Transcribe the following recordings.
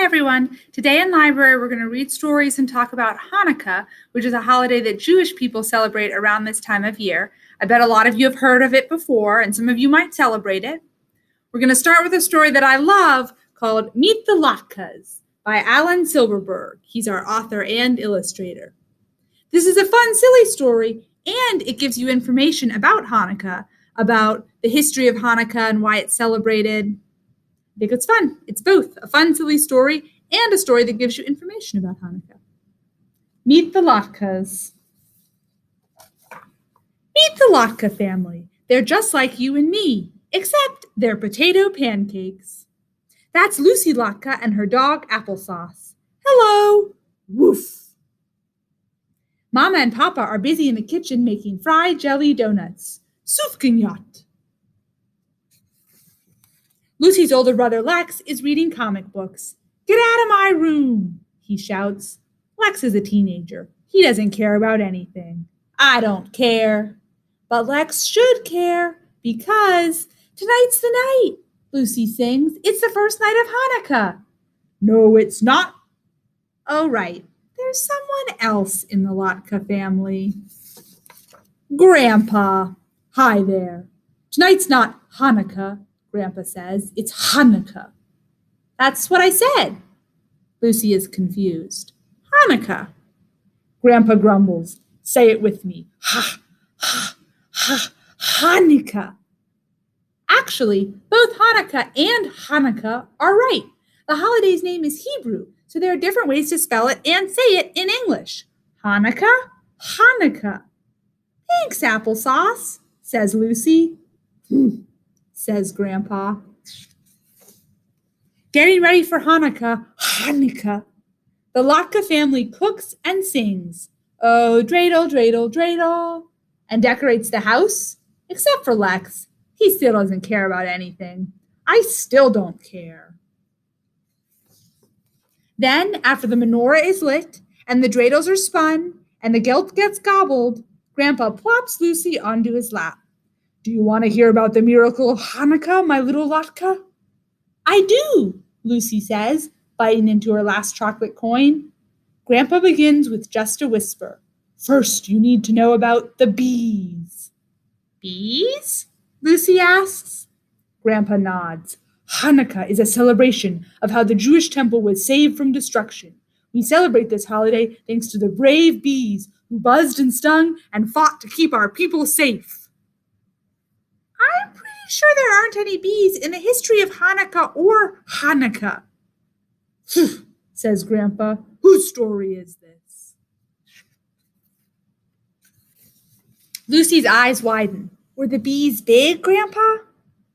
everyone. Today in library, we're going to read stories and talk about Hanukkah, which is a holiday that Jewish people celebrate around this time of year. I bet a lot of you have heard of it before, and some of you might celebrate it. We're going to start with a story that I love called Meet the Latkes by Silberberg. He's our author and illustrator. This is a fun, silly story, and it gives you information about Hanukkah, about the history of Hanukkah and why it's celebrated. I think it's fun. It's both a fun, silly story and a story that gives you information about Hanukkah. Meet the Latkes. Meet the Latke family. They're just like you and me, except they're potato pancakes. That's Lucy Latke and her dog Applesauce. Hello. Woof. Mama and Papa are busy in the kitchen making fried jelly donuts. Sufgenjat. Lucy's older brother Lex is reading comic books. Get out of my room, he shouts. Lex is a teenager. He doesn't care about anything. I don't care. But Lex should care because tonight's the night, Lucy sings. It's the first night of Hanukkah. No, it's not. Oh, right. There's someone else in the Latke family. Grandpa. Hi there. Tonight's not Hanukkah, Grandpa says. It's Hanukkah. That's what I said. Lucy is confused. Hanukkah. Grandpa grumbles. Say it with me. Hanukkah. Actually, both Hanukkah and Hanukkah are right. The holiday's name is Hebrew, so there are different ways to spell it and say it in English. Hanukkah, Hanukkah. Thanks, Applesauce, says Lucy. Says Grandpa. Getting ready for Hanukkah, Hanukkah. The Latke family cooks and sings, oh, dreidel, dreidel, dreidel, and decorates the house, except for Lex. He still doesn't care about anything. I still don't care. Then, after the menorah is lit, and the dreidels are spun, and the gelt gets gobbled, Grandpa plops Lucy onto his lap. Do you want to hear about the miracle of Hanukkah, my little Latke? I do, Lucy says, biting into her last chocolate coin. Grandpa begins with just a whisper. First, you need to know about the bees. Bees? Lucy asks. Grandpa nods. Hanukkah is a celebration of how the Jewish temple was saved from destruction. We celebrate this holiday thanks to the brave bees who buzzed and stung and fought to keep our people safe. I'm pretty sure there aren't any bees in the history of Hanukkah or Hanukkah. Says Grandpa. Whose story is this? Lucy's eyes widen. Were the bees big, Grandpa?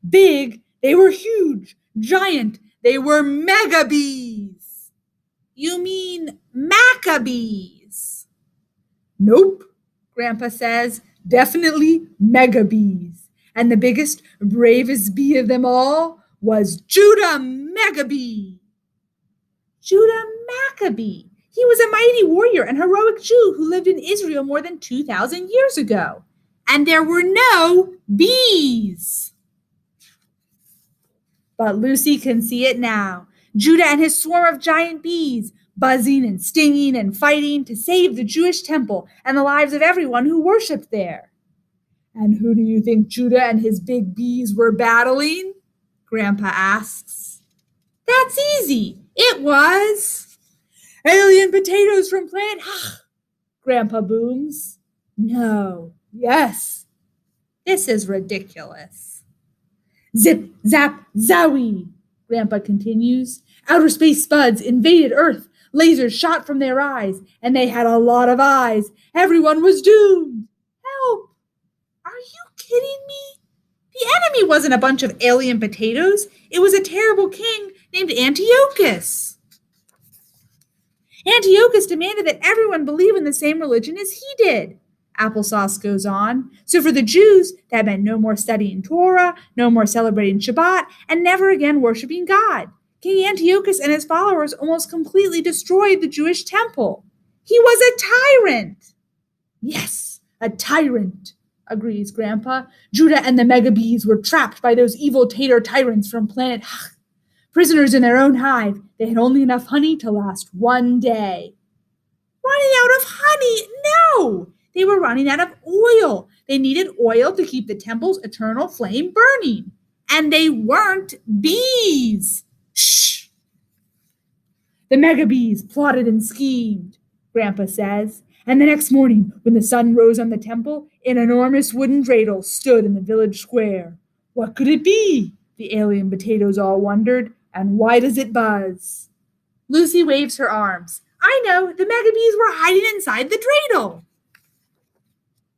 Big? They were huge, giant. They were mega bees. You mean Maccabees? Nope, Grandpa says. Definitely mega bees. And the biggest, bravest bee of them all was Judah Maccabee. Judah Maccabee. He was a mighty warrior and heroic Jew who lived in Israel more than 2,000 years ago. And there were no bees. But Lucy can see it now. Judah and his swarm of giant bees, buzzing and stinging and fighting to save the Jewish temple and the lives of everyone who worshipped there. And who do you think Judah and his big bees were battling? Grandpa asks. That's easy. It was alien potatoes from planet Grandpa booms. No. Yes. This is ridiculous. Zip, zap, zowie, Grandpa continues. Outer space spuds invaded Earth. Lasers shot from their eyes, and they had a lot of eyes. Everyone was doomed. Help. Are you kidding me? The enemy wasn't a bunch of alien potatoes. It was a terrible king named Antiochus. Antiochus demanded that everyone believe in the same religion as he did. Applesauce goes on. So for the Jews, that meant no more studying Torah, no more celebrating Shabbat, and never again worshiping God. King Antiochus and his followers almost completely destroyed the Jewish temple. He was a tyrant. Yes, a tyrant, agrees Grandpa. Judah and the Maccabees were trapped by those evil tater tyrants from planet Prisoners in their own hive, they had only enough honey to last one day. Running out of honey? No! They were running out of oil. They needed oil to keep the temple's eternal flame burning. And they weren't bees. Shh! The mega bees plotted and schemed, Grandpa says. And the next morning, when the sun rose on the temple, an enormous wooden dreidel stood in the village square. What could it be? The alien potatoes all wondered. And why does it buzz? Lucy waves her arms. I know, the mega bees were hiding inside the dreidel.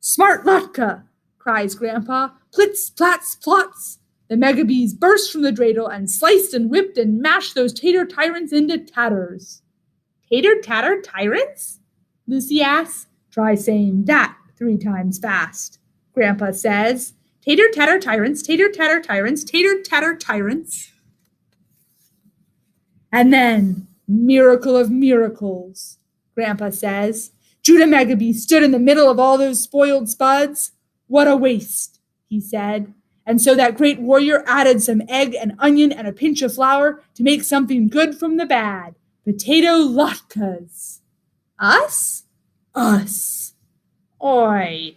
Smart Latka, cries Grandpa. Plits, plats, plots. The mega bees burst from the dreidel and sliced and whipped and mashed those tater tyrants into tatters. Tater tatter tyrants? Lucy asks. Try saying that 3 times fast, Grandpa says. Tater tatter tyrants, tater tatter tyrants, tater tatter tyrants. And then, miracle of miracles, Grandpa says. Judah Megabee stood in the middle of all those spoiled spuds. What a waste, he said. And so that great warrior added some egg and onion and a pinch of flour to make something good from the bad. Potato latkes. Us? Us. Oi.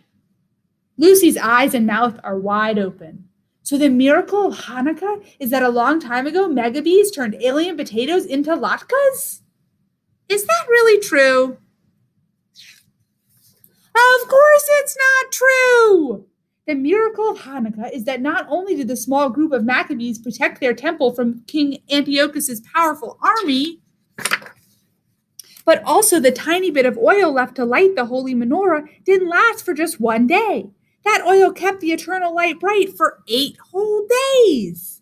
Lucy's eyes and mouth are wide open. So the miracle of Hanukkah is that a long time ago, megabees turned alien potatoes into latkes? Is that really true? Of course it's not true! The miracle of Hanukkah is that not only did the small group of Maccabees protect their temple from King Antiochus' powerful army, but also the tiny bit of oil left to light the holy menorah didn't last for just one day. That oil kept the eternal light bright for 8 whole days.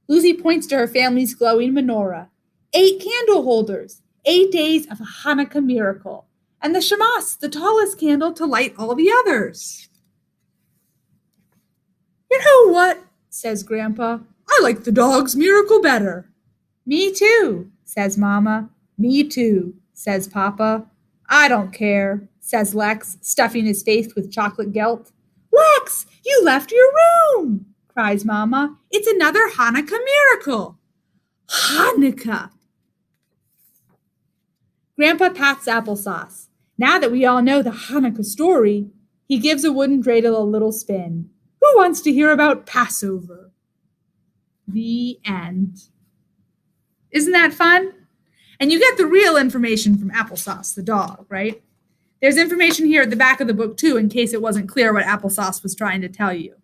Lucy points to her family's glowing menorah. 8 candle holders, 8 days of a Hanukkah miracle. And the Shamash, the tallest candle to light all the others. You know what, says Grandpa, I like the dog's miracle better. Me too, says Mama. Me too, says Papa. I don't care, says Lex, stuffing his face with chocolate gelt. Lex, you left your room, cries Mama. It's another Hanukkah miracle. Hanukkah. Grandpa pats applesauce. Now that we all know the Hanukkah story, he gives a wooden dreidel a little spin. Who wants to hear about Passover? The end. Isn't that fun? And you get the real information from Applesauce, the dog, right? There's information here at the back of the book, too, in case it wasn't clear what Applesauce was trying to tell you.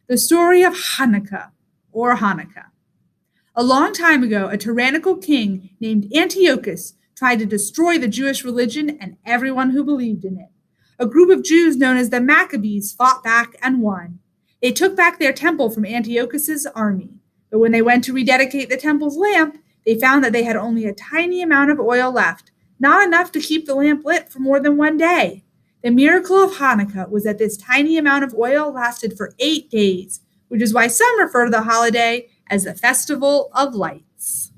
The story of Hanukkah, or Hanukkah. A long time ago, a tyrannical king named Antiochus tried to destroy the Jewish religion and everyone who believed in it. A group of Jews known as the Maccabees fought back and won. They took back their temple from Antiochus's army. But when they went to rededicate the temple's lamp, they found that they had only a tiny amount of oil left, not enough to keep the lamp lit for more than one day. The miracle of Hanukkah was that this tiny amount of oil lasted for 8 days, which is why some refer to the holiday as the Festival of Lights.